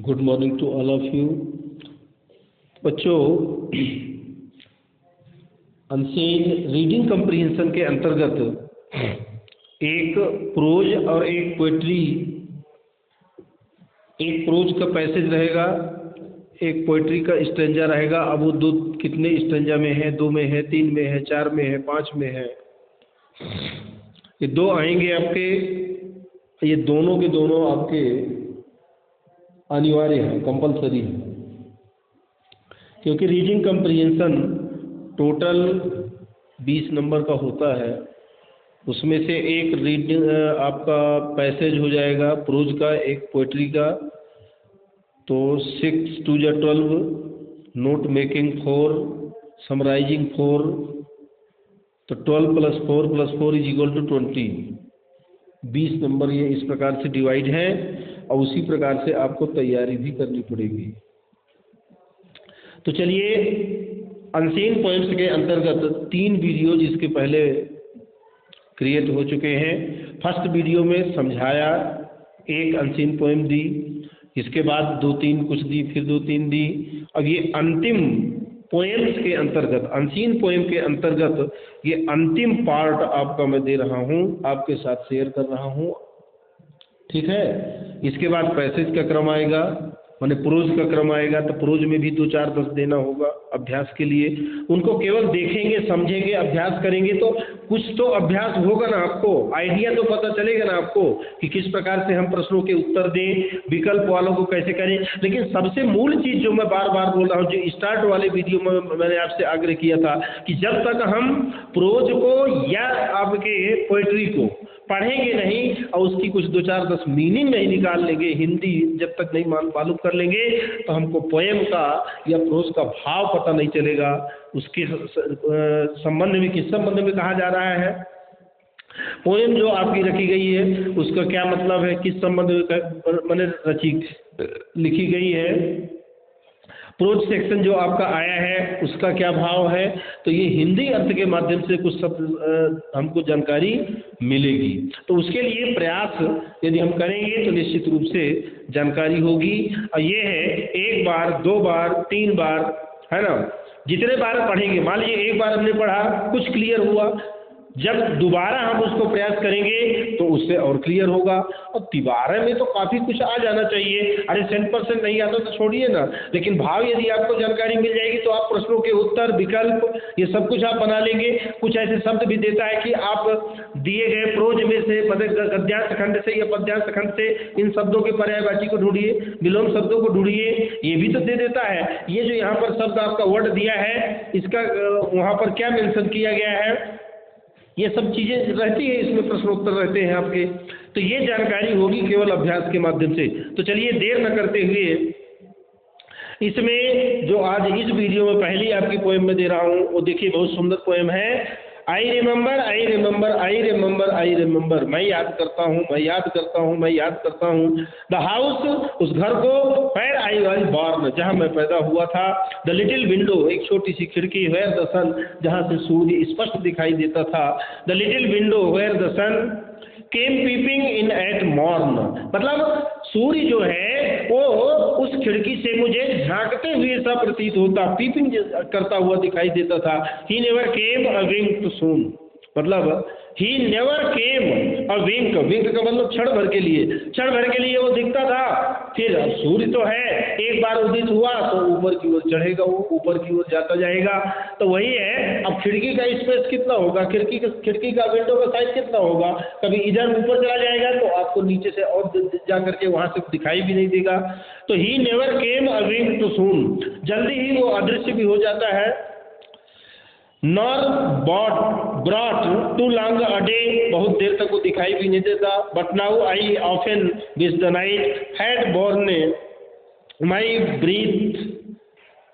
Good morning to all of you. बच्चों, unseen reading comprehension के अंतर्गत एक प्रोज और एक पोएट्री, एक प्रोज का पैसेज रहेगा, एक पोएट्री का स्टैंजा रहेगा। अब वो दो कितने स्टैंजा में है, 2 में है, 3 में है, 4 में है, 5 में है, ये 2 आएंगे आपके। ये दोनों के दोनों आपके अनिवार्य है, कंपलसरी है, क्योंकि रीडिंग कम्प्रीहेंशन टोटल 20 नंबर का होता है। उसमें से एक रीडिंग आपका पैसेज हो जाएगा प्रोज का, एक पोएट्री का, तो 6 2 जा 12, नोट मेकिंग 4, समराइजिंग 4, तो 12 + 4 + 4 = 20। 20 नंबर ये इस प्रकार से डिवाइड है और उसी प्रकार से आपको तैयारी भी करनी पड़ेगी। तो चलिए, अनसीन पोएम्स के अंतर्गत 3 वीडियो जिसके पहले क्रिएट हो चुके हैं। फर्स्ट वीडियो में समझाया, एक अनसीन पोएम दी, इसके बाद 2-3 कुछ दी, फिर 2-3 दी। अब ये अंतिम पोएम्स के अंतर्गत, अनसीन पोएम के अंतर्गत ये अंतिम पार्ट आपका मैं दे रहा हूँ, आपके साथ शेयर कर रहा हूँ, ठीक है। इसके बाद पैसेज का क्रम आएगा, माने प्रोज का क्रम आएगा, तो प्रोज में भी 2 4 10 देना होगा अभ्यास के लिए। उनको केवल देखेंगे, समझेंगे, अभ्यास करेंगे तो कुछ तो अभ्यास होगा ना, आपको आइडिया तो पता चलेगा ना आपको कि किस प्रकार से हम प्रश्नों के उत्तर दें, विकल्प वालों को कैसे करें। लेकिन सबसे मूल चीज़ जो मैं बार बार बोल रहा हूँ, जो स्टार्ट वाले वीडियो में मैंने आपसे आग्रह किया था कि जब तक हम प्रोज को या आपके पोएट्री को पढ़ेंगे नहीं और उसकी कुछ 2 4 10 मीनिंग नहीं निकाल लेंगे, हिंदी जब तक नहीं मालूम कर लेंगे, तो हमको पोएम का या प्रोज का भाव पता नहीं चलेगा। उसके संबंध में, किस संबंध में कहा जा रहा है, पोएम जो आपकी रखी गई है उसका क्या मतलब है, किस संबंध में मैंने लिखी गई है, प्रोज सेक्शन जो आपका आया है उसका क्या भाव है। तो ये हिंदी अर्थ के माध्यम से कुछ शब्द हमको जानकारी मिलेगी। तो उसके लिए प्रयास यदि हम करेंगे तो निश्चित रूप से जानकारी होगी। और ये है 1 बार, 2 बार, 3 बार, है ना, जितने बार पढ़ेंगे। मान लीजिए एक बार हमने पढ़ा, कुछ क्लियर हुआ, जब दोबारा हम उसको प्रयास करेंगे तो उससे और क्लियर होगा। और तिबारे में तो काफ़ी कुछ आ जाना चाहिए। अरे 100% नहीं आता तो छोड़िए ना, लेकिन भाव यदि आपको जानकारी मिल जाएगी तो आप प्रश्नों के उत्तर, विकल्प, ये सब कुछ आप बना लेंगे। कुछ ऐसे शब्द भी देता है कि आप दिए गए प्रोज में से, गद्यांश खंड से या पद्यांश खंड से इन शब्दों के पर्यायवाची को ढूंढिए, विलोम शब्दों को ढूंढिए, ये भी तो दे देता है। ये जो यहाँ पर शब्द आपका वर्ड दिया है, इसका वहाँ पर क्या मेंशन किया गया है, ये सब चीज़ें रहती है, इसमें प्रश्नोत्तर रहते हैं आपके। तो ये जानकारी होगी केवल अभ्यास के माध्यम से। तो चलिए, देर न करते हुए इसमें जो आज इस वीडियो में पहली आपकी पोएम में दे रहा हूँ, वो देखिए बहुत सुंदर पोएम है। आई remember, I remember, I remember, I remember, मैं याद करता हूँ, मैं याद करता हूँ, मैं याद करता हूँ। द हाउस, उस घर को, वेयर आई वाज बॉर्न, जहाँ मैं पैदा हुआ था। द लिटिल विंडो, एक छोटी सी खिड़की, वेयर द सन, जहाँ से सूर्य स्पष्ट दिखाई देता था। The little window where the sun came peeping in at morn, मतलब सूर्य जो है वो उस खिड़की से मुझे झांकते हुए सा प्रतीत होता, पीपिंग करता हुआ दिखाई देता था। He never came a Wink too soon, मतलब ही नेवर केम अ विंक, विंक का मतलब क्षण भर के लिए, क्षण भर के लिए वो दिखता था। फिर सूर्य तो है, एक बार उदित हुआ तो ऊपर की ओर चढ़ेगा, वो ऊपर की ओर जाता जाएगा। तो वही है। अब खिड़की का स्पेस कितना होगा, खिड़की का विंडो का साइज कितना होगा, कभी इधर ऊपर चला जाएगा तो आपको नीचे से और जा करके वहां से दिखाई भी नहीं देगा। तो he never came a Wink too soon, जल्दी ही वो अदृश्य भी हो जाता है। Nor brought too long a day, बहुत देर तक वो दिखाई भी नहीं देता। But now I often wish the night had borne my breath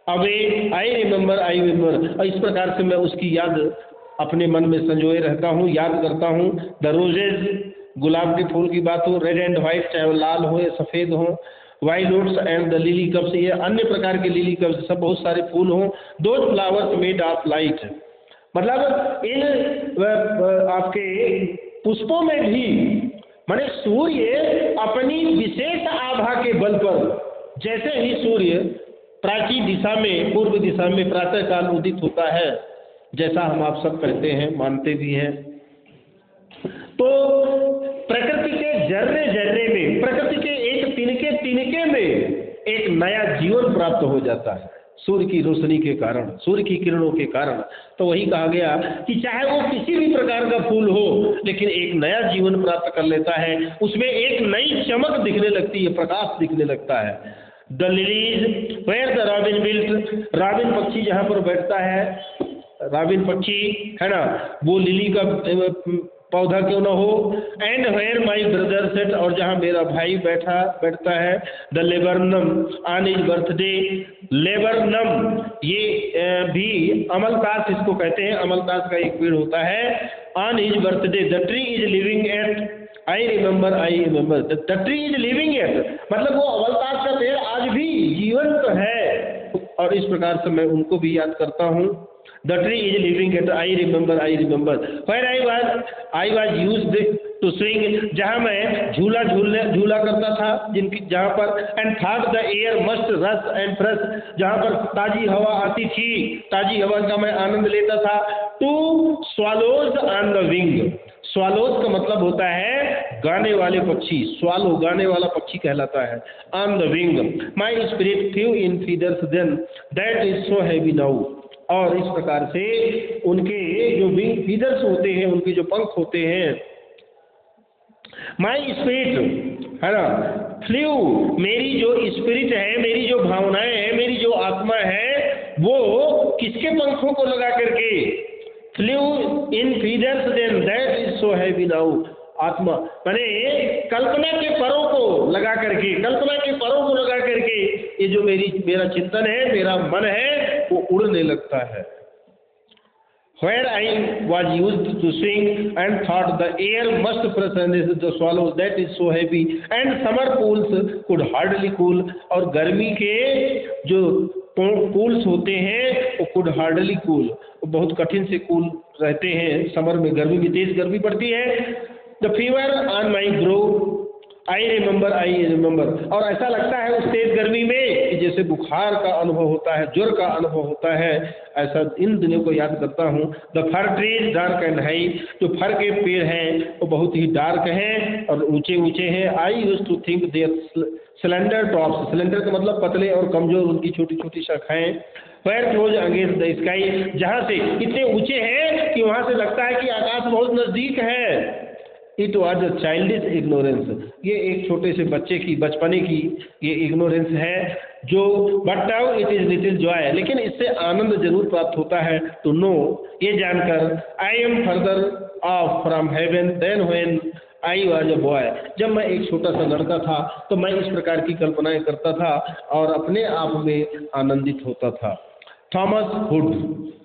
away, I remember, I remember. और इस प्रकार से मैं उसकी याद अपने मन में संजोए रहता हूँ, याद करता हूँ। द रोजेज, गुलाब के फूल की बात हो, रेड एंड वाइट, चाहे वो लाल हो या सफ़ेद हो, वाइलोट्स एंड द लिली कप्स, ये अन्य प्रकार के लिली कप्स, सब बहुत सारे फूल हों। Those flowers made of light, मतलब इन आपके पुष्पों में भी माने सूर्य अपनी विशेष आभा के बल पर जैसे ही सूर्य प्राचीन दिशा में, पूर्व दिशा में प्रातः काल उदित होता है, जैसा हम आप सब कहते हैं, मानते भी हैं, तो प्रकृति के जर्रे जर्रे में, प्रकृति के एक तिनके तिनके में एक नया जीवन प्राप्त हो जाता है सूर्य की रोशनी के कारण, सूर्य की किरणों के कारण। तो वही कहा गया कि चाहे वो किसी भी प्रकार का फूल हो, लेकिन एक नया जीवन प्राप्त कर लेता है, उसमें एक नई चमक दिखने लगती है, प्रकाश दिखने लगता है। The lilies where the robin built, robin पक्षी जहाँ पर बैठता है, रॉबिन पक्षी है ना, वो लिली का पौधा क्यों ना हो। And where my brother set, और जहाँ मेरा भाई बैठता है। The laburnum on his birthday, laburnum ये भी अमलतास इसको कहते हैं, अमलतास का एक पेड़ होता है। On his birthday the tree is living at, I remember the tree is living at, मतलब वो अमलतास का पेड़ आज भी जीवंत है, और इस प्रकार से मैं उनको भी याद करता हूँ। The tree is living at, I remember. Where I was used to swing, जहाँ मैं झूला करता था, जहाँ पर and thought the air must rush and fresh, जहाँ पर ताजी हवा आती थी, ताजी हवा का मैं आनंद लेता था। To swallows on the wing, swallows का मतलब होता है गाने वाले पक्षी, swallow गाने वाला पक्षी कहलाता है। On the wing, my spirit flew in feathers then, that is so heavy now, और इस प्रकार से उनके जो विंग फीदर्स होते हैं, उनके जो पंख होते हैं, माई स्पिरिट है ना, फ्लू, मेरी जो स्पिरिट है, मेरी जो भावनाएं हैं, मेरी जो आत्मा है, वो किसके पंखों को लगा करके, flew in feathers then that is so heavy now, आत्मा माने कल्पना के परों को लगा करके, कल्पना के परों को लगा करके ये जो मेरा चिंतन है, मेरा मन है, वो उड़ने लगता है। Where I was used to sing and thought the air must present the swallow that is so heavy and summer pools could hardly cool, और गर्मी के जो पूल्स होते हैं वो could hardly cool, बहुत कठिन से कूल रहते हैं, समर में, गर्मी में तेज गर्मी पड़ती है। The fever on my brow, I remember, और ऐसा लगता है उस तेज गर्मी में कि जैसे बुखार का अनुभव होता है, ज्वर का अनुभव होता है, ऐसा इन दिनों को याद करता हूँ। The fir trees dark and high, जो फर के पेड़ हैं वो बहुत ही डार्क हैं और ऊंचे ऊंचे हैं। I used to think their cylinder tops, cylinder का मतलब पतले और कमजोर उनकी छोटी छोटी शाखाएं। पैर क्लोज अगेंस्ट द स्काई, जहाँ से इतने ऊंचे हैं कि वहाँ से लगता है कि आकाश बहुत नजदीक है। It was a childish ignorance, ये एक छोटे से बच्चे की बचपने की ये इग्नोरेंस है जो, but now it is little Joy, लेकिन इससे आनंद जरूर प्राप्त होता है। टू नो, ये जानकर, I am further off from heaven than when I was a boy, जब मैं एक छोटा सा लड़का था तो मैं इस प्रकार की कल्पनाएं करता था और अपने आप में आनंदित होता था। थॉमस हुड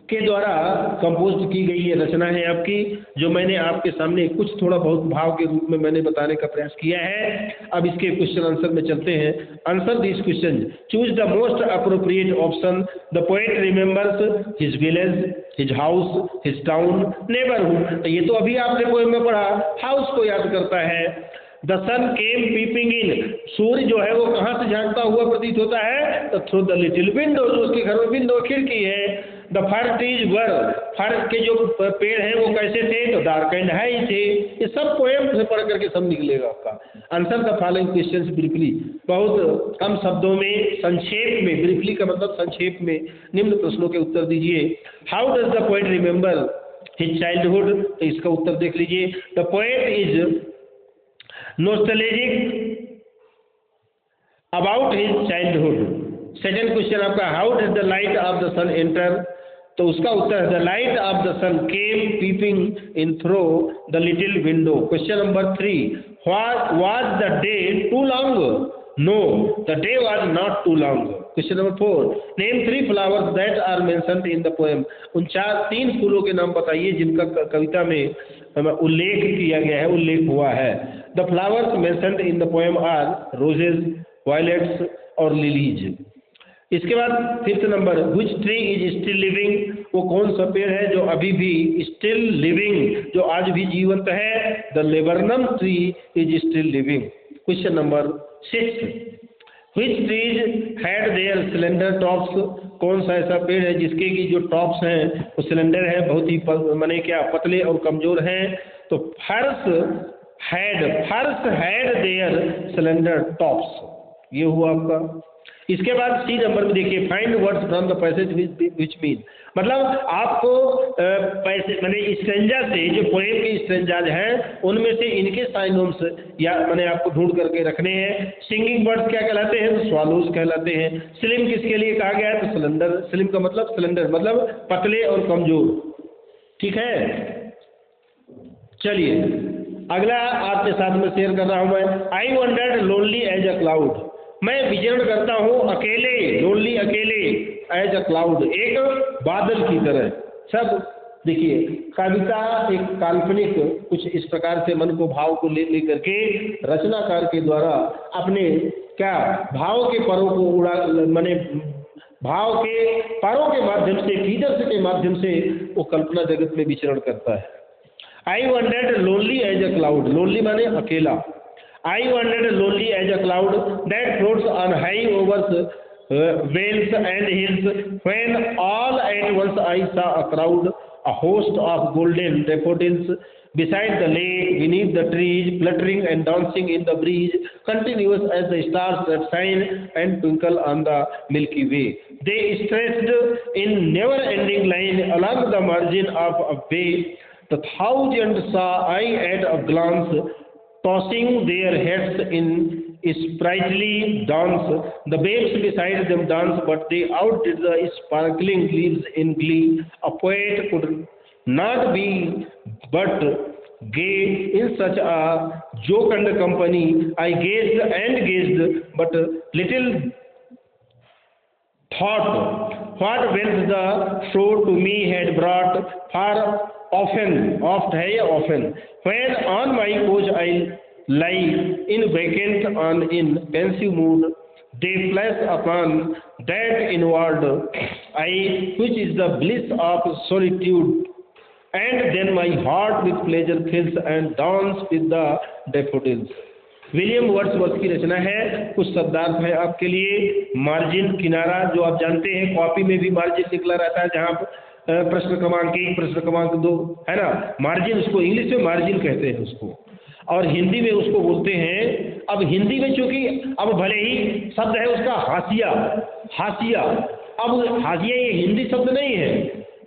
के द्वारा कंपोज की गई ये रचना है आपकी, जो मैंने आपके सामने कुछ थोड़ा बहुत भाव के रूप में मैंने बताने का प्रयास किया है। अब इसके क्वेश्चन आंसर में चलते हैं। Answer this question, choose the most appropriate option. The poet remembers his village, his house, his town, neighbourhood. ये तो अभी आपने पोएम में पढ़ा, हाउस को याद करता है। द सन केम पीपिंग इन, सूर्य जो है वो कहाँ से झांकता हुआ प्रतीत होता है, तो थ्रू द लिटिल विंडो, जो उसके घर में विंडो खिड़की है। द फर ट्रीज वर, फर के जो पेड़ हैं वो कैसे थे, तो डार्क एंड हाई थे। ये सब पोएम से पढ़ करके सब निकलेगा आपका। Answer the following questions briefly, बहुत कम शब्दों में, संक्षेप में, ब्रीफली का मतलब संक्षेप में निम्न प्रश्नों के उत्तर दीजिए। How does the poet remember his childhood, तो इसका उत्तर देख लीजिए। The poet is nostalgic about his childhood. Second question आपका, how did the light of the sun enter, तो उसका उत्तर, the light of the sun came peeping in through the little window. Question number 3, was the day too long, no the day was not too long. Question number 4, name 3 flowers that are mentioned in the poem, उन 3 फूलों के नाम बताइए जिनका कविता में उल्लेख किया गया है, उल्लेख हुआ है। The flowers mentioned in the poem are roses, violets और लिलीज। इसके बाद 5th number, which tree is still living, वो कौन सा पेड़ है जो अभी भी स्टिल लिविंग, जो आज भी जीवंत है। The laburnum tree is still living. Question number 6, Which trees had their slender tops? कौन सा ऐसा पेड़ है जिसके की जो टॉप्स हैं वो सिलेंडर है, बहुत ही माने क्या पतले और कमजोर हैं? तो first had there cylinder tops, ये हुआ आपका। इसके बाद सी नंबर में देखिए, find words from the passage which mean, मतलब आपको पैसे माने स्ट्रेंजा से जो पोएम के स्ट्रेंजाज हैं उनमें से इनके साइनोम्स या माने आपको ढूंढ करके रखने हैं। सिंगिंग बर्ड्स क्या कहलाते हैं? तो स्वालोज कहलाते हैं। स्लिम किसके लिए कहा गया है? तो सिलेंडर, स्लिम का मतलब सिलेंडर मतलब पतले और कमजोर, ठीक है। चलिए अगला आपके साथ में शेयर कर रहा हूं मैं। I wandered lonely as a cloud, मैं विचरण करता हूँ अकेले, लोनली अकेले, एज अ क्लाउड एक बादल की तरह। सब देखिए कविता एक काल्पनिक कुछ इस प्रकार से मन को भाव को ले करके रचनाकार के द्वारा अपने क्या भाव के परों को उड़ा माने भाव के परों के माध्यम से फीचर्स के माध्यम से वो कल्पना जगत में विचरण करता है। I wandered lonely as a cloud, lonely माने अकेला। I wandered lonely as a cloud that floats on high over vales and hills, when all at once I saw a crowd, a host of golden daffodils, beside the lake, beneath the trees, fluttering and dancing in the breeze, continuous as the stars that shine and twinkle on the Milky Way. They stretched in never-ending line along the margin of a bay. The thousand saw I at a glance, tossing their heads in sprightly dance. The babes beside them dance, but they outdid the sparkling leaves in glee. A poet could not be but gay in such a jocund company. I gazed and gazed, but little thought what wealth the show to me had brought. For oft है या often, when on my couch I lie in vacant on in pensive mood, they flash upon that inward eye which is the bliss of solitude, and then my heart with pleasure fills and dance with the daffodils. William Wordsworth की रचना है, कुछ शब्दार्थ है आपके लिए। Margin किनारा, जो आप जानते हैं कॉपी में भी मार्जिन निकला रहता है, जहाँ प्रश्न क्रमांक 1 प्रश्न क्रमांक 2 है ना, मार्जिन, उसको इंग्लिश में मार्जिन कहते हैं उसको, और हिंदी में उसको बोलते हैं। अब हिंदी में चूंकि अब भले ही शब्द है उसका हाशिया, हाशिया, अब हाशिया ये हिंदी शब्द नहीं है,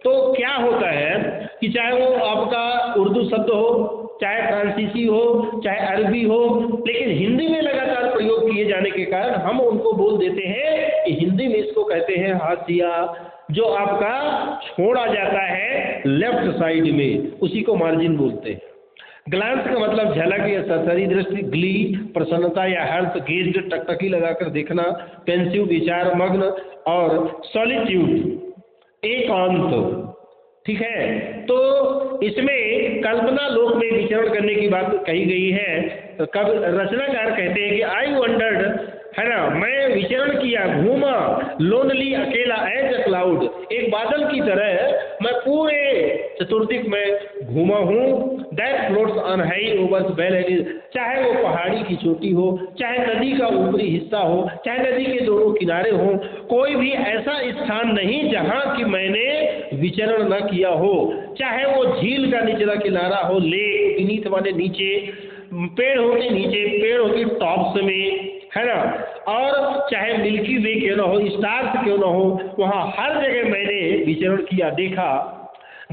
तो क्या होता है कि चाहे वो आपका उर्दू शब्द हो, चाहे फ्रांसीसी हो, चाहे अरबी हो, लेकिन हिंदी में लगातार प्रयोग किए जाने के कारण हम उनको बोल देते हैं कि हिंदी में इसको कहते हैं हाशिया, जो आपका छोड़ा जाता है लेफ्ट साइड में, उसी को मार्जिन बोलते हैं। ग्लांस का मतलब झलक या सरसरी दृष्टि, ग्ली प्रसन्नता या हर्ष, गेज्ड टकटकी लगाकर देखना, पेंसिव विचार मग्न, और सॉलिट्यूड एकांत, ठीक है। तो इसमें कल्पना लोक में विचरण करने की बात कही गई है। तो कब रचनाकार कहते हैं कि आई वंडर्ड, है ना, मैं विचरण किया, घूमा, लोनली अकेला, एज अ क्लाउड, एक बादल की तरह मैं पूरे चतुर्दिक में घूमा हूँ। That floats on high over valley, चाहे वो पहाड़ी की चोटी हो, चाहे नदी का ऊपरी हिस्सा हो, चाहे नदी के दोनों किनारे हो, कोई भी ऐसा स्थान नहीं जहाँ कि मैंने विचरण न किया हो। चाहे वो झील का निचला किनारा हो, लेक बीनीथ माने नीचे, पेड़ होते नीचे, पेड़ होते टॉप्स में, है ना, और चाहे मिल्की वे क्यों ना हो, स्टार्स क्यों ना हो, वहाँ हर जगह मैंने विचरण किया, देखा।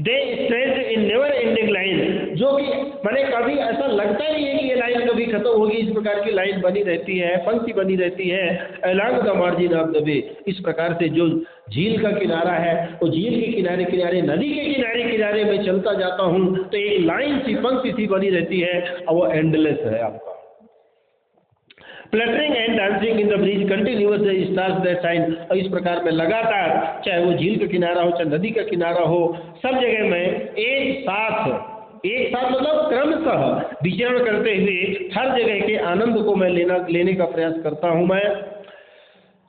They stretch in never ending line, जो कि मैंने कभी ऐसा लगता नहीं है कि ये लाइन कभी खत्म होगी, इस प्रकार की लाइन बनी रहती है, पंक्ति बनी रहती है, along the margin of the way. इस प्रकार से जो झील का किनारा है, वो झील के किनारे किनारे, नदी के किनारे किनारे मैं चलता जाता हूँ, तो एक लाइन सी पंक्ति सी बनी रहती है, और वो एंडलेस है आपका। Fluttering and dancing in the bridge continuous stars that shine, और इस प्रकार में लगातार, चाहे वो झील का किनारा हो, चाहे नदी का किनारा हो, सब जगह में एक साथ मतलब क्रमशः विचरण करते हुए हर जगह के आनंद को मैं लेने का प्रयास करता हूं मैं।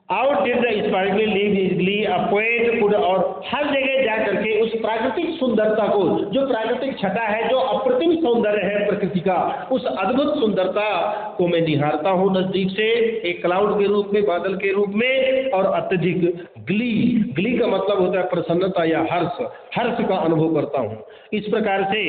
Out did the sparkling leave easily a poet could, और हर जगह जा करके उस प्राकृतिक सुंदरता को, जो प्राकृतिक छटा है, जो अप्रतिम सौंदर्य है प्रकृति का, उस अद्भुत सुंदरता को मैं निहारता हूँ नजदीक से, एक क्लाउड के रूप में, बादल के रूप में, और अत्यधिक ग्ली का मतलब होता है प्रसन्नता या हर्ष का अनुभव करता हूँ। इस प्रकार से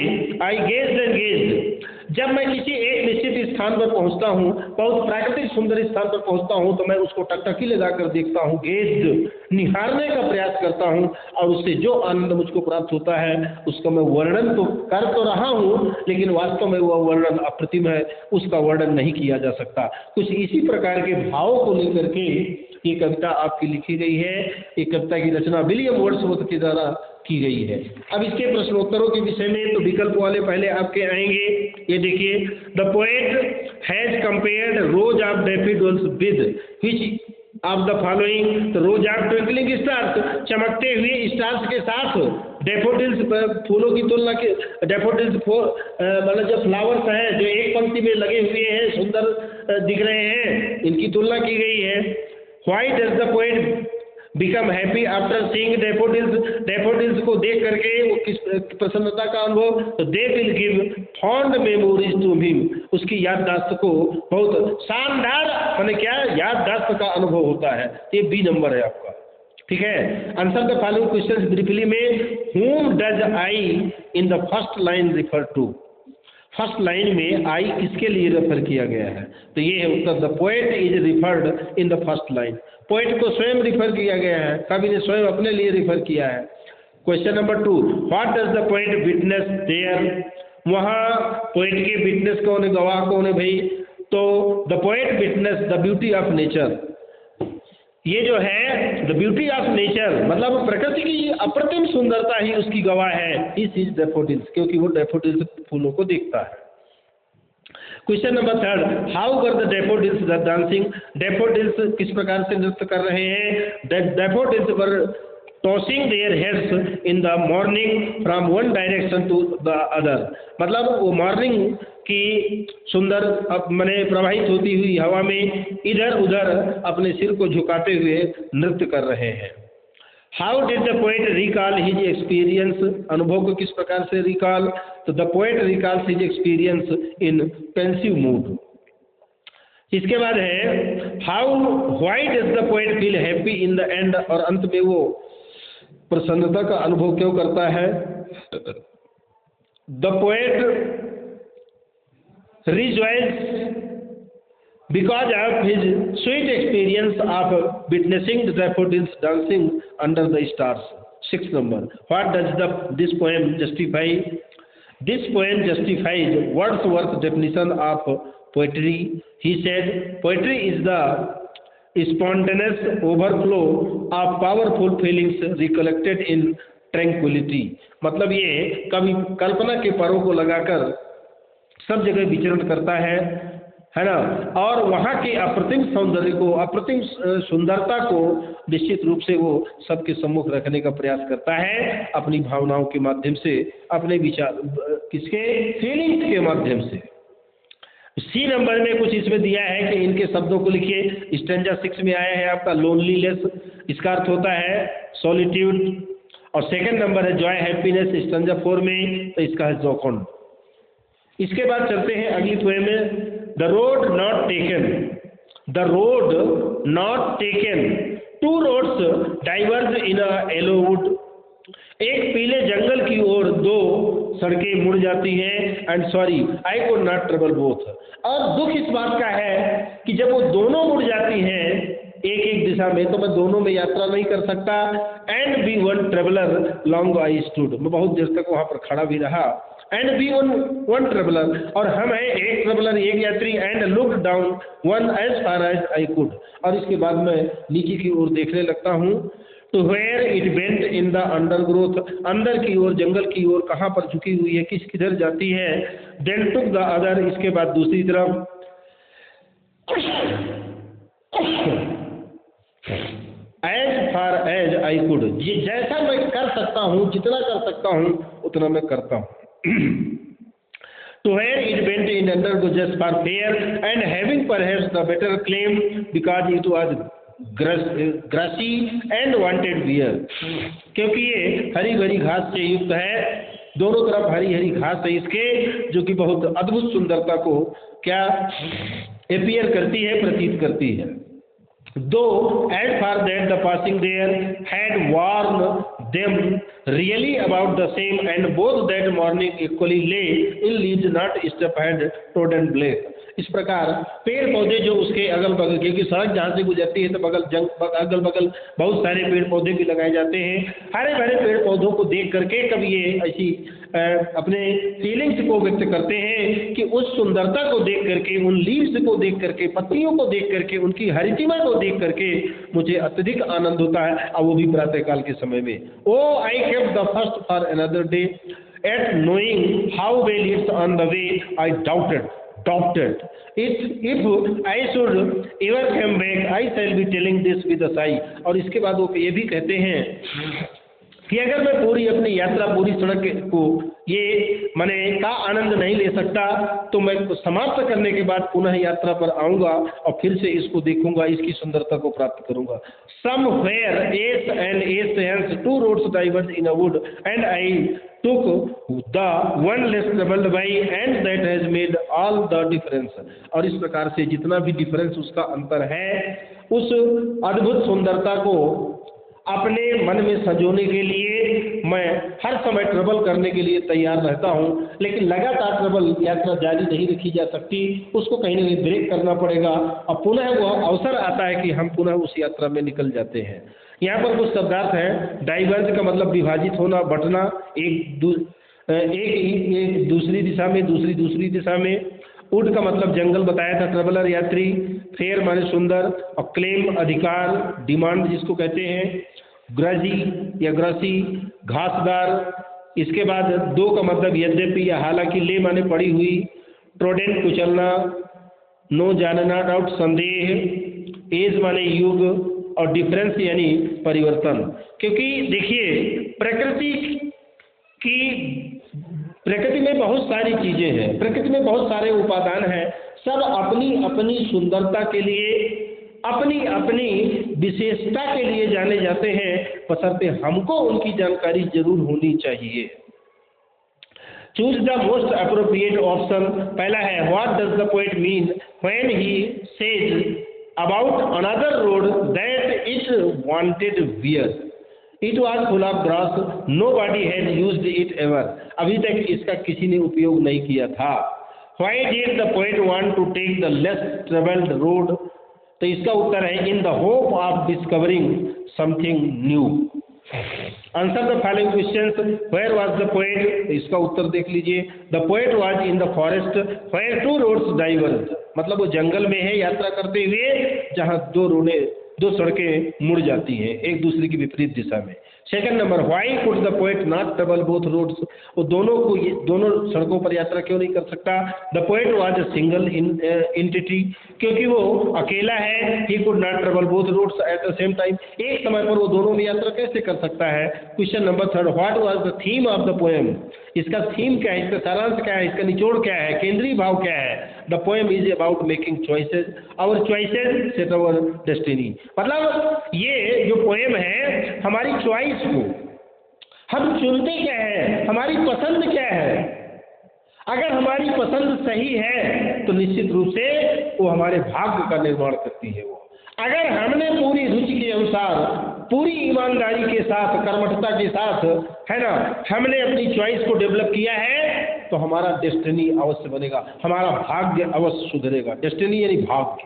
आई गेज्ड एंड गेज्ड, जब मैं किसी एक निश्चित स्थान पर पहुंचता हूँ, बहुत प्राकृतिक सुंदर स्थान पर पहुंचता हूँ, तो मैं उसको टकटकी लगाकर देखता हूँ, गेज्ड निहारने का प्रयास करता हूँ, और उससे जो आनंद मुझको प्राप्त होता है उसका मैं वर्णन तो कर तो रहा हूँ, लेकिन वास्तव में वह वर्णन अप्रतिम है, उसका वर्णन नहीं किया जा सकता। कुछ इसी प्रकार के भावों को लेकर के ये कविता आपकी लिखी गई है। ये कविता की रचना विलियम वर्ड्सवर्थ के द्वारा की गई है। अब इसके प्रश्नोत्तरों के विषय में तो विकल्प वाले पहले आपके आएंगे। ये देखिए, the poet has compared rose of daffodils with which of the following, तो रोज ऑफ ट्विंकलिंग स्टार्स, चमकते हुए स्टार्स के साथ डैफोडिल्स फूलों की तुलना की, डैफोडिल्स मतलब जो फ्लावर्स हैं जो एक पंक्ति में लगे हुए हैं, सुंदर दिख रहे हैं, इनकी तुलना की गई है। Why does the poet become happy after seeing daffodils, daffodils को देख करके वो किस प्रसन्नता का अनुभव, तो they will give fond memories to him, उसकी याददाश्त को बहुत शानदार माने क्या याददाश्त का अनुभव होता है। ये बी नंबर है आपका, ठीक है। Answer the following question briefly में, whom does I in the first line refer to, first line में आई किसके लिए रेफर किया गया है, तो ये है उत्तर, the poet is referred in the first line, poet को स्वयं रिफर किया गया है, कवि ने स्वयं अपने लिए रिफर किया है। Question number 2, what does the poet witness there, वहाँ पोएट के विटनेस कौन है, गवाह कौन है भाई, तो the poet witness the beauty of nature, ये जो है द ब्यूटी ऑफ नेचर मतलब प्रकृति की अप्रतिम सुंदरता ही उसकी गवाह है, इस इज डैफोडिल्स, क्योंकि वो डैफोडिल्स फूलों को देखता है। Question number 3, how were the daffodils the dancing, daffodils किस प्रकार से नृत्य कर रहे हैं, daffodils were tossing their heads in the morning from one direction to the other, मतलब वो मॉर्निंग की सुंदर मैंने प्रवाहित होती हुई हवा में इधर उधर अपने सिर को झुकाते हुए नृत्य कर रहे हैं। How did the poet recall his experience, अनुभव को किस प्रकार से रिकॉल, तो the poet recalls his experience in pensive mood. इसके बाद है how why does the poet feel happy in the end, और अंत में वो प्रसन्नता का अनुभव क्यों करता है। The poet rejoice because of his sweet experience of witnessing the daffodils dancing under the stars. 6th number, what does this poem justify, this poem justifies Wordsworth's definition of poetry. He said poetry is the spontaneous overflow of powerful feelings recollected in tranquility, मतलब ये कवि कल्पना के परों को लगाकर सब जगह विचरण करता है ना, और वहाँ के अप्रतिम सौंदर्य को, अप्रतिम सुंदरता को निश्चित रूप से वो सबके सम्मुख रखने का प्रयास करता है अपनी भावनाओं के माध्यम से, अपने विचार किसके फीलिंग्स के माध्यम से। सी नंबर में कुछ इसमें दिया है कि इनके शब्दों को लिखिए। स्टैंजा 6 में आया है आपका लोनलीनेस, इसका अर्थ होता है सॉलिट्यूड, और सेकंड नंबर है जॉय हैप्पीनेस स्टैंजा 4 में, तो इसका है जोकॉन। इसके बाद चलते हैं अगली पोएम में, the road not taken, the road not taken, two roads diverge in a yellow wood, एक पीले जंगल की ओर दो सड़कें मुड़ जाती हैं, and sorry I could not travel both, और दुख इस बात का है कि जब वो दोनों मुड़ जाती हैं एक एक दिशा में, तो मैं दोनों में यात्रा नहीं कर सकता। And be one traveller long I stood, मैं बहुत देर तक वहाँ पर खड़ा भी रहा। एंड बी वन ट्रेवलर, और हम है एक ट्रेवलर, एक यात्री। And look down one as far as I could, और इसके बाद मैं नीचे की ओर देखने लगता हूँ। To where it bent in the undergrowth, अंदर की ओर, जंगल की ओर कहाँ पर झुकी हुई है, किधर जाती है। देन टुक द अदर, इसके बाद दूसरी तरफ। As far as I could, जैसा मैं कर सकता हूँ, जितना कर सकता हूँ उतना मैं करता हूँ। To where it went in undergo just for fair, and having perhaps the better claim because it was grassy and wanted wear, क्योंकि ये हरी भरी घास से युक्त है, दोनों तरफ हरी हरी घास है इसके, जो कि बहुत अद्भुत सुंदरता को क्या अपीयर करती है, प्रतीत करती है। Though as far that the passing there had warned them really about the same, and both that morning equally lay in leaves not step had trodden black। इस प्रकार पेड़ पौधे जो उसके अगल बगल, क्योंकि सड़क जहाँ से गुजरती है तो अगल बगल बहुत सारे पेड़ पौधे भी लगाए जाते हैं। हरे भरे पेड़ पौधों को देख करके कभी ये ऐसी अपने फीलिंग्स को व्यक्त करते हैं कि उस सुंदरता को देख करके, उन लीव्स को देख करके, पत्तियों को देख करके, उनकी हरितिमा को देख करके मुझे अत्यधिक आनंद होता है, और वो भी प्रातःकाल के समय में। Oh I kept the first for another day yet knowing how well it's on the way I doubted if I should ever come back I shall be telling this with a sigh। और इसके बाद वो ये भी कहते हैं कि अगर मैं पूरी अपनी यात्रा, पूरी सड़क को ये मैंने का आनंद नहीं ले सकता, तो मैं समाप्त करने के बाद पुनः यात्रा पर आऊँगा और फिर से इसको देखूंगा, इसकी सुंदरता को प्राप्त करूँगा। Somewhere east and east hence two roads diverged in a wood and I took the one less traveled by and that has made all the difference। और इस प्रकार से जितना भी डिफरेंस, उसका अंतर है, उस अद्भुत सुंदरता को अपने मन में संजोने के लिए मैं हर समय ट्रेवल करने के लिए तैयार रहता हूँ, लेकिन लगातार ट्रेवल यात्रा जारी नहीं रखी जा सकती, उसको कहीं ना कहीं ब्रेक करना पड़ेगा और पुनः वह अवसर आता है कि हम पुनः उस यात्रा में निकल जाते हैं। यहाँ पर कुछ शब्दार्थ हैं। डाइवर्ज का मतलब विभाजित होना, बंटना, एक दूसरी दिशा में, दूसरी दिशा में। वुड का मतलब जंगल बताया था, ट्रेवलर यात्री। फेयर माने सुंदर, और क्लेम अधिकार, डिमांड जिसको कहते हैं। ग्रजी या ग्रसी घासदार। इसके बाद दो का मतलब यद्यपि या हालांकि। ले माने पड़ी हुई। ट्रोडेंट कुचलना, नो जानना, डाउट संदेह। एज माने युग, और डिफरेंस यानी परिवर्तन। क्योंकि देखिए प्रकृति में बहुत सारी चीजें हैं, प्रकृति में बहुत सारे उपादान हैं, सब अपनी अपनी सुंदरता के लिए, अपनी अपनी विशेषता के लिए जाने जाते हैं, बशर्ते हमको उनकी जानकारी जरूर होनी चाहिए। Choose the most appropriate option. पहला है what does the poet mean when he says about another road that it wanted wear। It was full of grass, nobody had used it ever। अभी तक इसका किसी ने उपयोग नहीं किया था। Why did the poet want to take the less traveled road? तो इसका उत्तर है in the hope of discovering something new। Answer the following questions। Where was the poet? इसका उत्तर देख लीजिए। The poet was in the forest where two roads diverged। मतलब वो जंगल में है यात्रा करते हुए, जहाँ दो सड़कें मुड़ जाती हैं एक दूसरे की विपरीत दिशा में। Second number, why could the poet not travel both roads? वो दोनों सड़कों पर यात्रा क्यों नहीं कर सकता? The poet was a single entity, क्योंकि वो अकेला है। He could not travel both roads at the same time, एक समय पर वो दोनों में यात्रा कैसे कर सकता है? Question number third, what was the theme of the poem? इसका थीम क्या है, इसका सारांश क्या है, इसका निचोड़ क्या है, केंद्रीय भाव क्या है? The poem is about making choices, our choices set our destiny. मतलब ये जो पोएम है, हमारी चॉइस को, हम चुनते क्या है, हमारी पसंद क्या है। अगर हमारी पसंद सही है तो निश्चित रूप से वो हमारे भाग्य का निर्माण करती है। वो अगर हमने पूरी रुचि के अनुसार, पूरी ईमानदारी के साथ, कर्मठता के साथ, है ना, हमने अपनी चॉइस को डेवलप किया है, तो हमारा डेस्टिनी अवश्य बनेगा, हमारा भाग्य अवश्य सुधरेगा। डेस्टिनी यानी भाग्य।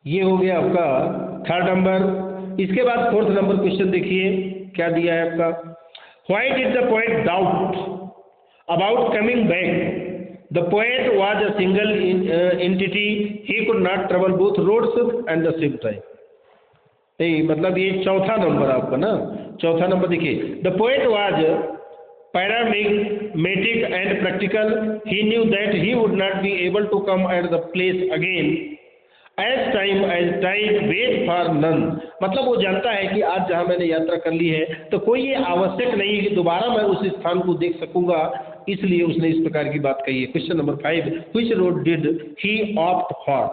ये हो गया आपका थर्ड नंबर। इसके बाद फोर्थ नंबर क्वेश्चन देखिए क्या दिया है आपका। Why did the poet doubt about coming back? The poet was a single entity, he could not travel both roads at the same time। मतलब ये चौथा नंबर आपका ना, चौथा नंबर देखिए। The poet was pragmatic and practical, he knew that he would not be able to come at the place again as time as tide wait for none। मतलब वो जानता है कि आज जहाँ मैंने यात्रा कर ली है तो कोई ये आवश्यक नहीं है कि दोबारा मैं उस स्थान को देख सकूंगा, इसलिए उसने इस प्रकार की बात कही है। Question number 5, which road did he opt for?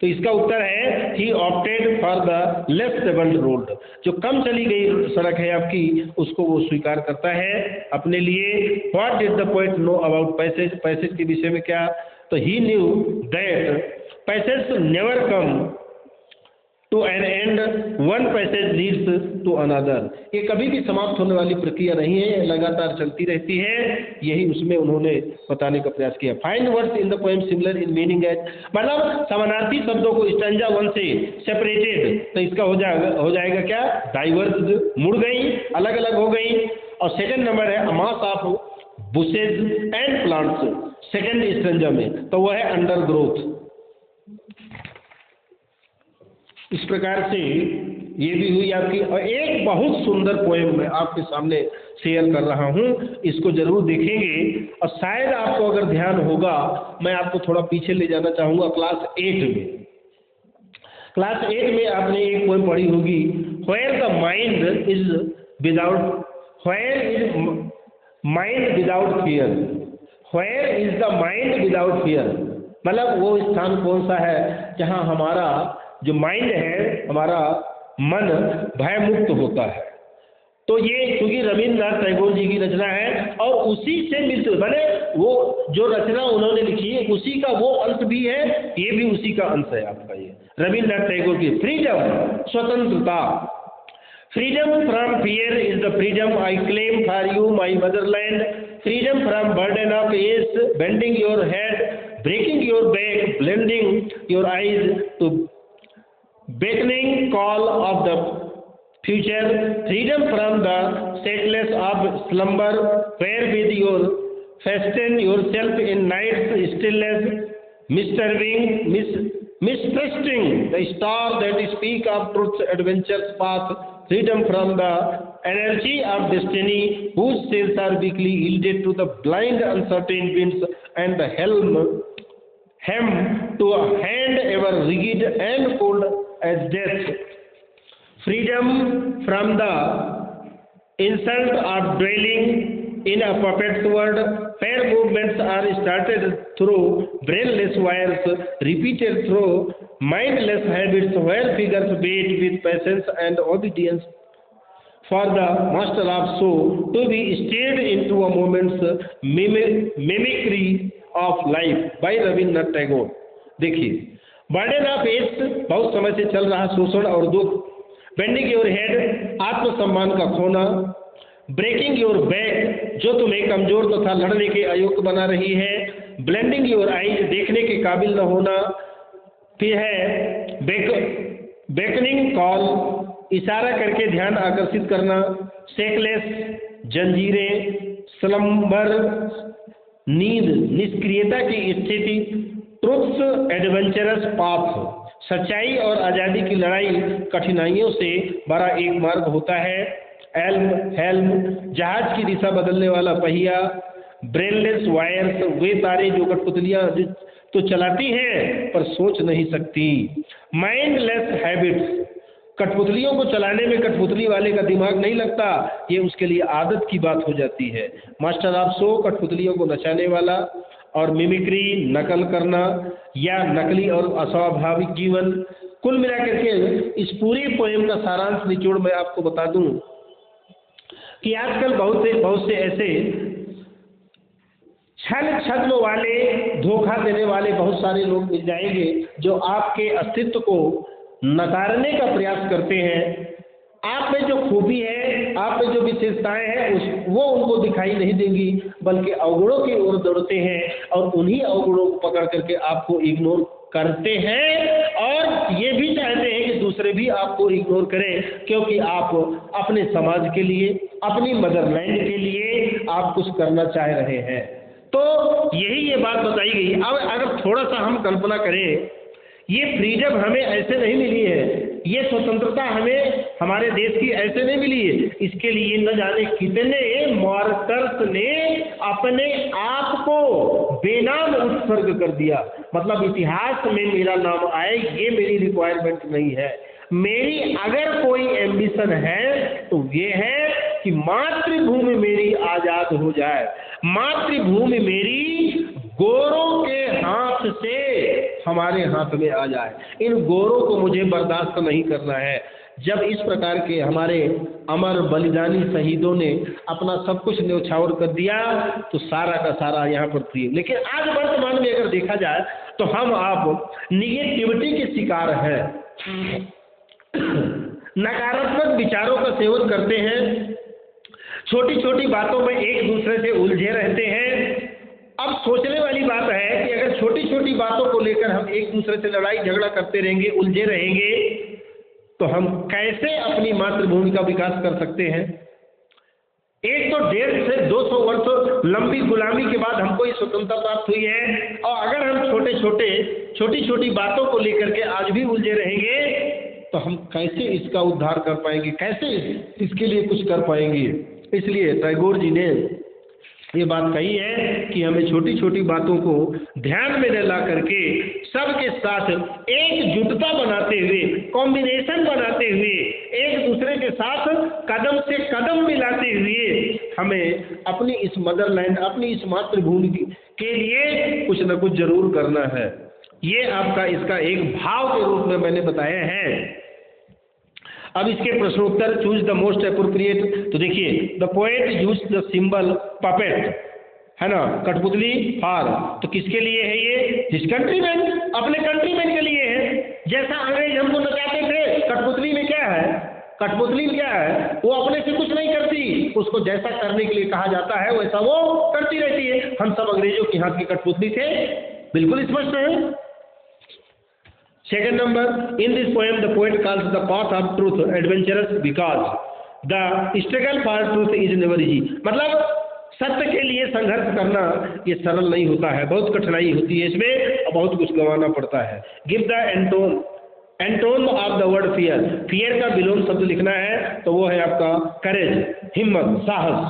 तो इसका उत्तर है he opted for the less travelled road, जो कम चली गई सड़क है आपकी उसको वो स्वीकार करता है अपने लिए। What did the poet know about passage, passage के विषय में क्या, तो he knew that passage never come to an end, one passage leads to another, ये कभी भी समाप्त होने वाली प्रक्रिया नहीं है, लगातार चलती रहती है, यही उसमें उन्होंने बताने का प्रयास किया। Find words in the poem similar in meaning as, मतलब समानार्थी शब्दों को स्टैंजा 1 से सेपरेटेड, तो इसका हो जाएगा क्या, डाइवर्स, मुड़ गई, अलग अलग हो गई। और सेकंड नंबर है mass of bushes and plants, second stanza में, तो वह है अंडर ग्रोथ। इस प्रकार से ये भी हुई आपकी। और एक बहुत सुंदर पोएम मैं आपके सामने शेयर कर रहा हूँ, इसको जरूर देखेंगे और शायद आपको अगर ध्यान होगा, मैं आपको थोड़ा पीछे ले जाना चाहूँगा क्लास 8 में। क्लास 8 में आपने एक पोएम पढ़ी होगी, where the mind is without, where is mind without fear, where is the mind without fear, मतलब वो स्थान कौन सा है जहाँ हमारा जो माइंड है, हमारा मन भय मुक्त होता है। तो ये क्योंकि रविन्द्रनाथ टैगोर जी की रचना है और उसी से मिलते हुए, मैंने वो जो रचना उन्होंने लिखी है उसी का वो अंश भी है, ये भी उसी का अंश है आपका। ये रविन्द्रनाथ टैगोर की फ्रीडम, स्वतंत्रता, freedom from fear is the freedom I claim for you my motherland, freedom from burden of age, bending your head, breaking your back, blending your eyes to beckoning call of the future, freedom from the sadness of slumber, wherewith you fasten yourself in night's stillness, mistrusting the star that speak of truth's adventure's path, freedom from the energy of destiny, whose sails are weakly yielded to the blind uncertain winds, and the hem to a hand ever rigid and cold as death, freedom from the insult of dwelling in a puppet's world, where movements are started through brainless wires, repeated through mindless habits, where figures wait with patience and obedience for the master of soul to be stirred into a moment's mimicry of life by Rabindranath Tagore. देखिए, burden of as, बहुत समय से चल रहा शोषण और दुख, bending your head, आत्मसम्मान का खोना, ब्रेकिंग योर बैक, जो तुम्हें कमजोर तथा लड़ने के अयोग्य बना रही है, ब्लेंडिंग योर आईज, देखने के काबिल न होना, फिर है बेकनिंग कॉल, इशारा करके ध्यान आकर्षित करना, सेकलेस, जंजीरें, स्लम्बर, नींद, निष्क्रियता की स्थिति, ट्रुथ्स एडवेंचरस पाथ, सच्चाई और आज़ादी की लड़ाई कठिनाइयों से भरा एक मार्ग होता है, हेल्म, जहाज की दिशा बदलने वाला पहिया, ब्रेनलेस वायर्स, वे तारे जो कठपुतलियां तो चलाती हैं पर सोच नहीं सकती, माइंडलेस हैबिट्स, कठपुतलियों को चलाने में कठपुतली वाले का दिमाग नहीं लगता, ये उसके लिए आदत की बात हो जाती है, मास्टर ऑफ शो, कठपुतलियों को नचाने वाला, और मिमिक्री, नकल करना या नकली और अस्वाभाविक जीवन। कुल मिलाकर के इस पूरी पोएम का सारांश निचोड़ मैं आपको बता दूं कि आजकल बहुत से ऐसे छद्म वाले, धोखा देने वाले बहुत सारे लोग मिल जाएंगे जो आपके अस्तित्व को नकारने का प्रयास करते हैं। आप में जो खूबी है, आप में जो विशेषताएं हैं वो उनको दिखाई नहीं देंगी, बल्कि अवगुणों की ओर दौड़ते हैं और उन्हीं अवगुणों को पकड़ करके आपको इग्नोर करते हैं और ये भी चाहते हैं कि दूसरे भी आपको इग्नोर करें, क्योंकि आप अपने समाज के लिए, अपनी मदरलैंड के लिए आप कुछ करना चाह रहे हैं। तो यही ये बात बताई गई। अब अगर थोड़ा सा हम कल्पना करें, ये फ्रीडम हमें ऐसे नहीं मिली है, ये स्वतंत्रता हमें हमारे देश की ऐसे नहीं मिली है, इसके लिए न जाने कितने मार्टर्स ने अपने आप को बेनाम उत्सर्ग कर दिया। मतलब इतिहास में मेरा नाम आए, ये मेरी रिक्वायरमेंट नहीं है। मेरी अगर कोई एम्बिशन है तो ये है कि मातृभूमि मेरी आजाद हो जाए, मातृभूमि मेरी गोरों के हाथ से हमारे हाथ में आ जाए। इन गोरों को मुझे बर्दाश्त नहीं करना है। जब इस प्रकार के हमारे अमर बलिदानी शहीदों ने अपना सब कुछ न्यौछावर कर दिया तो सारा का सारा यहाँ पर फ्री। लेकिन आज वर्तमान में अगर देखा जाए तो हम आप निगेटिविटी के शिकार हैं, नकारात्मक विचारों का सेवन करते हैं, छोटी छोटी बातों में एक दूसरे से उलझे रहते हैं। अब सोचने वाली बात है कि अगर छोटी छोटी बातों को लेकर हम एक दूसरे से लड़ाई झगड़ा करते रहेंगे, उलझे रहेंगे, तो हम कैसे अपनी मातृभूमि का विकास कर सकते हैं? एक तो 150 से 200 वर्ष लंबी गुलामी के बाद हमको ये स्वतंत्रता प्राप्त हुई है, और अगर हम छोटी छोटी बातों को लेकर के आज भी उलझे रहेंगे तो हम कैसे इसका उद्धार कर पाएंगे, कैसे इसके लिए कुछ कर पाएंगे? इसलिए टैगोर जी ने ये बात कही है कि हमें छोटी छोटी बातों को ध्यान में न ला करके सबके साथ एकजुटता बनाते हुए, कॉम्बिनेशन बनाते हुए, एक दूसरे के साथ कदम से कदम मिलाते हुए हमें अपनी इस मदरलैंड, अपनी इस मातृभूमि के लिए कुछ न कुछ जरूर करना है। ये आपका इसका एक भाव के रूप में मैंने बताया है। अब इसके प्रश्नोत्तर, चूज द मोस्ट अप्रोप्रिएट। तो देखिए, the poet use the symbol puppet, है ना, कठपुतली फार, तो किसके लिए है ये? हिज कंट्रीमैन, अपने कंट्रीमैन के लिए है। जैसा अंग्रेज हमको नचाते थे, कठपुतली में क्या है? कठपुतली क्या है? वो अपने से कुछ नहीं करती, उसको जैसा करने के लिए कहा जाता है वैसा वो करती रहती है। हम सब अंग्रेजों के हाथ की कठपुतली थे, बिल्कुल स्पष्ट है। Second number, in this poem, the poet calls the path of truth adventurous because the struggle for truth is never easy. मतलब सत्य के लिए संघर्ष करना ये सरल नहीं होता है, बहुत कठिनाई होती है इसमें और बहुत कुछ गंवाना पड़ता है। Give the Anton of the word fear. Fear का विलोम शब्द लिखना है तो वो है आपका करेज, हिम्मत, साहस।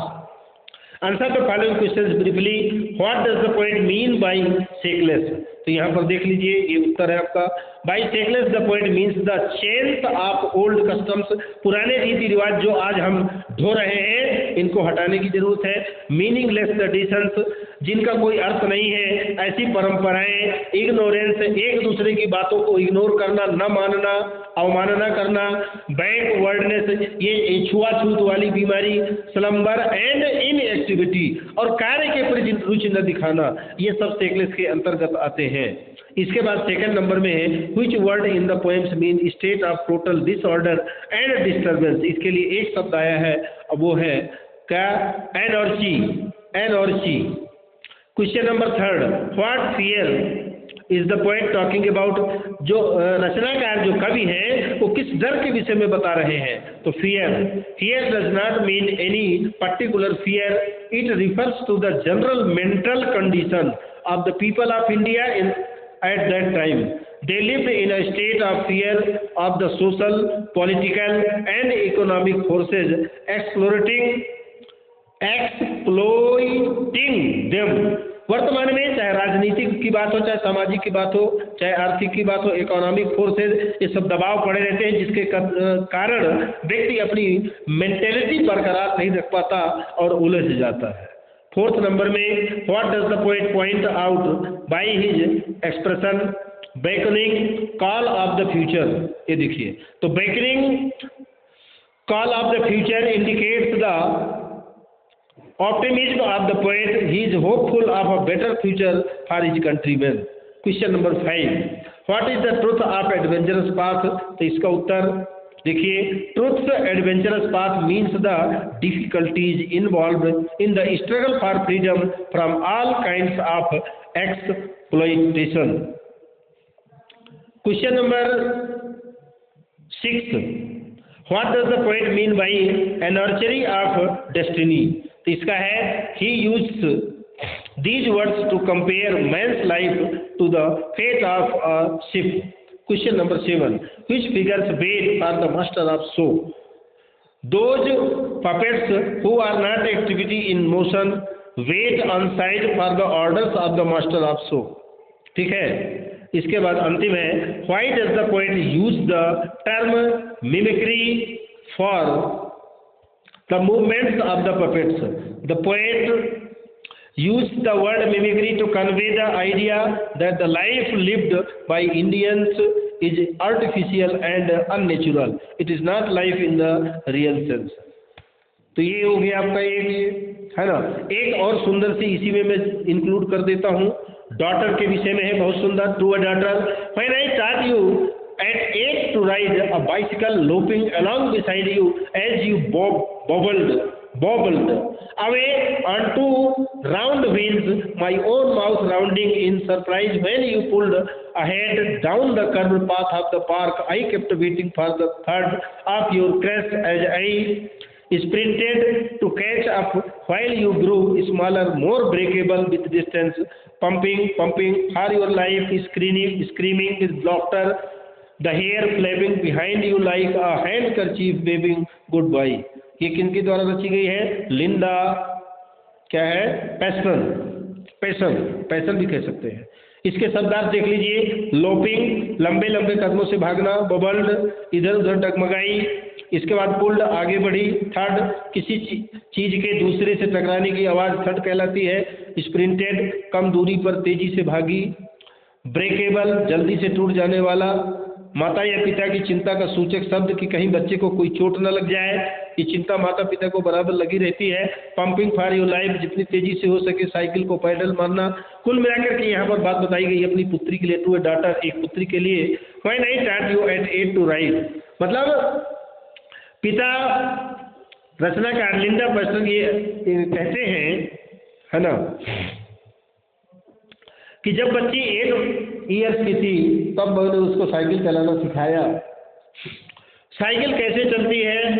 Answer the following questions briefly. What does the poet mean by shakeless? तो यहाँ पर देख लीजिए, ये उत्तर है आपका। By shakeless the poet means the change of old customs. पुराने रीति रिवाज जो आज हम ढो रहे हैं, इनको हटाने की जरूरत है। मीनिंगलेस ट्रेडिशंस, जिनका कोई अर्थ नहीं है, ऐसी परंपराएं। इग्नोरेंस, एक दूसरे की बातों को इग्नोर करना, न मानना, अवमानना करना। बैकवर्डनेस, ये छुआछूत वाली बीमारी। स्लम्बर एंड इनएक्टिविटी, और कार्य के प्रति रुचि न दिखाना, ये सब शेकलेस के अंतर्गत आते हैं। इसके बाद सेकंड नंबर में है which word in the poems mean state of total disorder and disturbance. इसके लिए एक शब्द आया है, अब वो है क्या? Energy, energy. Question number third, what fear is the poet talking about? जो रचनाकार, जो कवि हैं, वो किस डर के विषय में बता रहे हैं? तो fear, fear does not mean any particular fear, it refers to the general mental condition of the people of India at that time. They lived in a state of fear of the social, political and economic forces exploiting them. वर्तमान में चाहे राजनीतिक की बात हो, चाहे सामाजिक की बात हो, चाहे आर्थिक की बात हो, इकोनॉमिक फोर्सेज, ये सब दबाव पड़े रहते हैं, जिसके कारण व्यक्ति अपनी मेंटेलिटी बरकरार नहीं रख पाता और उलझ जाता है। फोर्थ नंबर में what does the poet point out by his expression beckoning call of the future? ये देखिए, तो beckoning call of the future indicates the optimism of the poet. He is hopeful of a better future for his countryman. Question number 5, what is the truth of adventurous path? तो इसका उत्तर देखिए, truths adventurous path means the difficulties involved in the struggle for freedom from all kinds of exploitation. Question number 6, what does the poet mean by anarchy of destiny? तो इसका है he used these words to compare man's life to the fate of a ship. Question number 7, which figures wait for the master of show? Those puppets who are not activity in motion wait on side for the orders of the master of show. ठीक है। इसके बाद अंतिम है, why does the poet use the term mimicry for the movements of the puppets? The poet use the word mimicry to convey the idea that the life lived by Indians is artificial and unnatural. It is not life in the real sense. तो ये हो गया आपका एक, है ना। एक और सुंदर सी इसी में मैं इंक्लूड कर देता हूँ, डॉटर के विषय में है, बहुत सुंदर। To a daughter, when I taught you at 8 to ride a bicycle loping along beside you as you bobbled away on two round wheels, my own mouth rounding in surprise when you pulled ahead down the curved path of the park. I kept waiting for the thud of your crest as I sprinted to catch up while you grew smaller, more breakable with distance, pumping for your life, screaming with laughter, the hair flapping behind you like a handkerchief waving goodbye. ये किनके द्वारा रची गई है? लिंडा, क्या है, passion भी कह सकते हैं। इसके शब्दार्थ देख लीजिए, लोपिंग लंबे लंबे कदमों से भागना, बबल्ड इधर उधर डगमगाई, इसके बाद पुल्ड आगे बढ़ी, थर्ड किसी चीज के दूसरे से टकराने की आवाज थर्ड कहलाती है, स्प्रिंटेड कम दूरी पर तेजी से भागी, ब्रेकेबल जल्दी से टूट जाने वाला, माता या पिता की चिंता का सूचक शब्द कि कहीं बच्चे को कोई चोट न लग जाए, ये चिंता माता पिता को बराबर लगी रहती है। पंपिंग फॉर योर लाइफ, जितनी तेजी से हो सके साइकिल को पैडल मारना। कुल मिलाकर के यहाँ पर बात बताई गई अपनी पुत्री के लिए, टू ए डॉटर, एक पुत्री के लिए। When I taught you at 8 to ride, मतलब पिता रचनाकार लिंडा पर्सन ये कहते हैं, है ना, कि जब बच्ची 8 ईयर्स की थी तब मैंने उसको साइकिल चलाना सिखाया। साइकिल कैसे चलती है?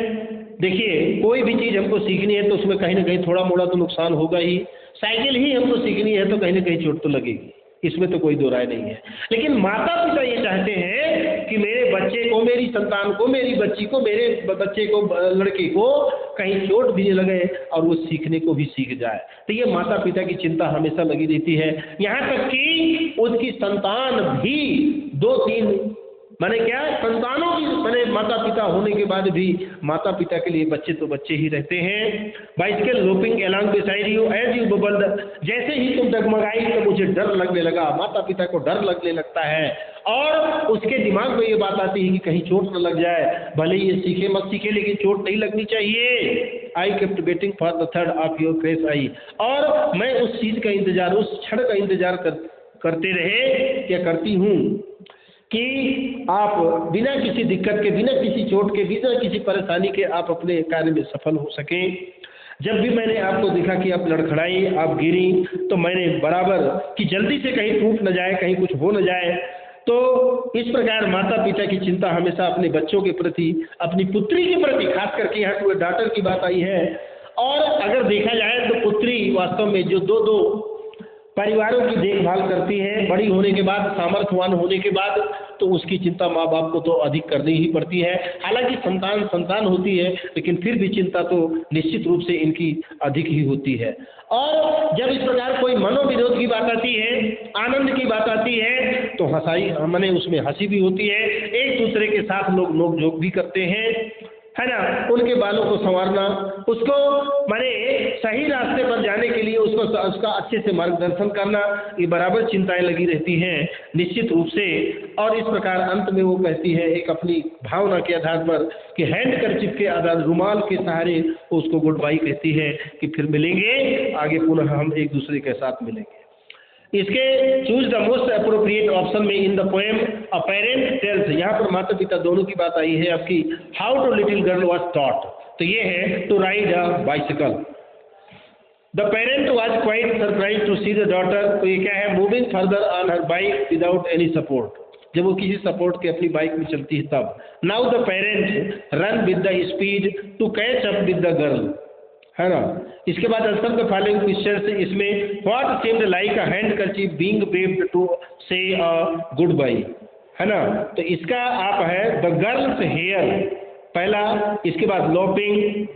देखिए, कोई भी चीज़ हमको सीखनी है तो उसमें कहीं ना कहीं थोड़ा मोड़ा तो नुकसान होगा ही। साइकिल ही हमको सीखनी है तो कहीं ना कहीं चोट तो लगेगी, इसमें तो कोई दो राय नहीं है। लेकिन माता पिता ये चाहते हैं कि मेरे बच्चे को, मेरी संतान को, मेरी बच्ची को, मेरे बच्चे को, लड़के को कहीं चोट भी नहीं लगे और वो सीखने को भी सीख जाए। तो ये माता पिता की चिंता हमेशा लगी रहती है। यहाँ तक कि उसकी संतान भी 2-3 माने क्या, संतानों की माने माता पिता होने के बाद भी माता पिता के लिए बच्चे तो बच्चे ही रहते हैं। Bicycle looping along beside you as you bubbled, जैसे ही तुम डगमगाई तो मुझे डर लगने लगा, माता पिता को डर लगने लगता है और उसके दिमाग में ये बात आती है कि कहीं चोट न लग जाए, भले ये सीखे मत सीखे लेकिन चोट नहीं लगनी चाहिए। I kept waiting for the थर्ड ऑफ योर क्रेस आई, और मैं उस चीज़ का इंतजार, उस क्षण का इंतजार करते रहे, क्या करती हूँ कि आप बिना किसी दिक्कत के, बिना किसी चोट के, बिना किसी परेशानी के आप अपने कार्य में सफल हो सकें। जब भी मैंने आपको देखा कि आप लड़खड़ाई, आप गिरी, तो मैंने बराबर कि जल्दी से कहीं टूट न जाए, कहीं कुछ हो न जाए। तो इस प्रकार माता पिता की चिंता हमेशा अपने बच्चों के प्रति, अपनी पुत्री के प्रति, खास करके यहाँ टू डॉटर की बात आई है। और अगर देखा जाए तो पुत्री वास्तव में जो दो परिवारों की देखभाल करती है, बड़ी होने के बाद, सामर्थ्यवान होने के बाद, तो उसकी चिंता माँ बाप को तो अधिक करनी ही पड़ती है। हालांकि संतान होती है, लेकिन फिर भी चिंता तो निश्चित रूप से इनकी अधिक ही होती है। और जब इस प्रकार कोई मनोविनोद की बात आती है, आनंद की बात आती है, तो हंसाई माने उसमें हंसी भी होती है, एक दूसरे के साथ लोग नोक-झोंक भी करते हैं, है ना। उनके बालों को संवारना, उसको माने सही रास्ते पर जाने के लिए उसका अच्छे से मार्गदर्शन करना, ये बराबर चिंताएं लगी रहती हैं निश्चित रूप से। और इस प्रकार अंत में वो कहती है एक अपनी भावना के आधार पर कि हैंड करचिप के आधार, रुमाल के सहारे वो उसको गुड बाई कहती है कि फिर मिलेंगे, आगे पुनः हम एक दूसरे के साथ मिलेंगे। इसके choose the most appropriate option में in the poem a parent tells, यहाँ पर माता पिता दोनों की बात आई है आपकी। How to little girl was taught, तो ये है to ride a bicycle. The parent was quite surprise to see the daughter, तो ये क्या है, moving further on her bike without any support, जब वो किसी सपोर्ट के अपनी बाइक में चलती है तब। Now the parent run with the speed to catch up with the girl, है ना। इसके बाद आंसर द फॉलोइंग क्वेश्चंस, इसमें what seemed like a handkerchief being waved to say a good bye, है ना। तो इसका आप है द गर्ल्स हेयर पहला, इसके बाद लोपिंग,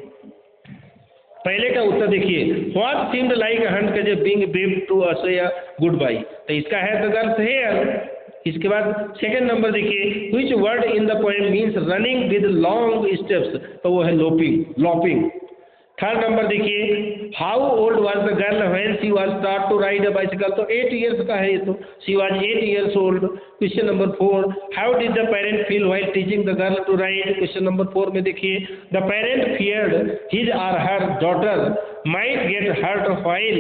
पहले का उत्तर देखिए, what seemed like a handkerchief being waved to say a good bye, तो इसका है द गर्ल्स हेयर। इसके बाद सेकंड नंबर देखिए, which word in the poem means running with long steps, तो वो है लोपिंग। थर्ड नंबर देखिए, how old was the girl when she was start to ride a bicycle, तो 8 years का है ये तो, she was 8 years old. Question number 4, how did the parent feel while teaching the girl to ride, question number 4 में देखिए, the parent feared his और her daughter might get hurt while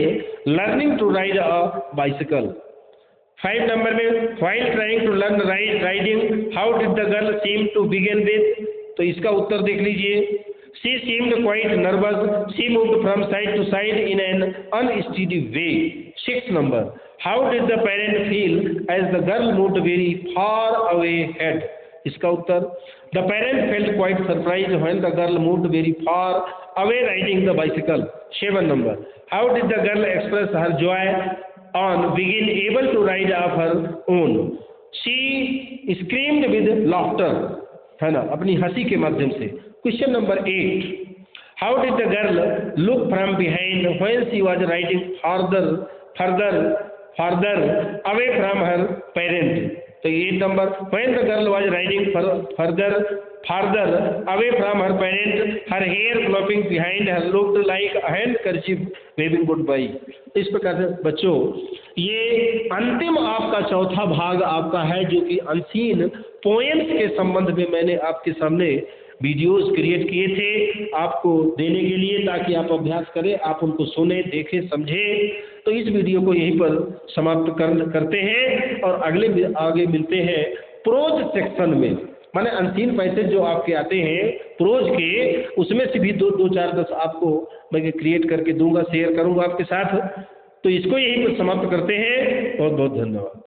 learning to ride a bicycle. 5 number में, while trying to learn riding how did the girl seem to begin with, तो इसका उत्तर देख लीजिए, she seemed quite nervous, she moved from side to side in an unsteady way। 6 number, how did the parent feel as the girl moved very far away head, इसका उत्तर, the parent felt quite surprised when the girl moved very far away riding the bicycle। 7 number, how did the girl express her joy on being able to ride of her own, she screamed with laughter, है ना, अपनी हंसी के माध्यम से। Question number 8, how did the girl look from behind when she was riding further away from her parent, तो 8 number, when the girl was riding further away from her parent her hair flopping behind her looked like a handkerchief waving good bye. इस प्रकार से बच्चों ये अंतिम आपका चौथा भाग आपका है जो कि अनसीन पोएम्स के संबंध में मैंने आपके सामने वीडियोस क्रिएट किए थे आपको देने के लिए, ताकि आप अभ्यास करें, आप उनको सुने, देखें, समझें। तो इस वीडियो को यहीं पर समाप्त करते हैं और आगे मिलते हैं प्रोज सेक्शन में, माने अनसीन पैसेज जो आपके आते हैं प्रोज के, उसमें से भी 2-4-10 आपको मैं क्रिएट करके दूंगा, शेयर करूंगा आपके साथ। तो इसको यहीं पर समाप्त करते हैं। बहुत बहुत धन्यवाद।